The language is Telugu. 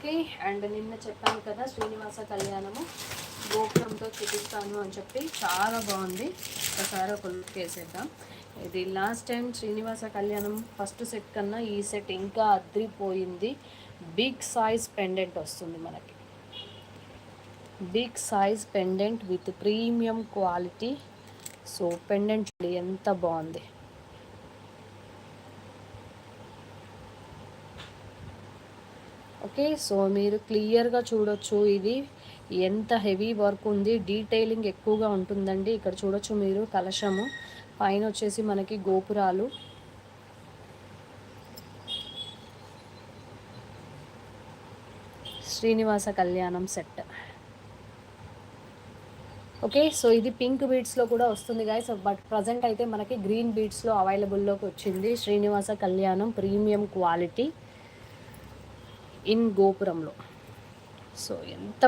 ఓకే. అండ్ నిన్న చెప్పాను కదా శ్రీనివాస కళ్యాణము గోపురంతో చూపిస్తాను అని చెప్పి, చాలా బాగుంది. ఒకసారి ఒక లుక్ వేసేద్దాం. ఇది last time Srinivasa Kalyanam first set కన్నా ఈ సెట్ ఇంకా అద్రిపోయింది. బిగ్ సైజ్ పెండెంట్ వస్తుంది మనకి, big size pendant with premium quality. So pendant చూడండి ఎంత బాగుంది. ఓకే, సో మీరు క్లియర్గా చూడొచ్చు ఇది ఎంత హెవీ వర్క్ ఉంది, డీటెయిలింగ్ ఎక్కువగా ఉంటుందండి. ఇక్కడ చూడొచ్చు మీరు కలశము, పైన వచ్చేసి మనకి గోపురాలు. Srinivasa Kalyanam set. Okay, so ఇది పింక్ బీడ్స్లో కూడా వస్తుంది గాయస్, బట్ ప్రజెంట్ అయితే మనకి గ్రీన్ బీడ్స్లో అవైలబుల్లోకి వచ్చింది. Srinivasa Kalyanam premium quality in గోపురంలో. So ఎంత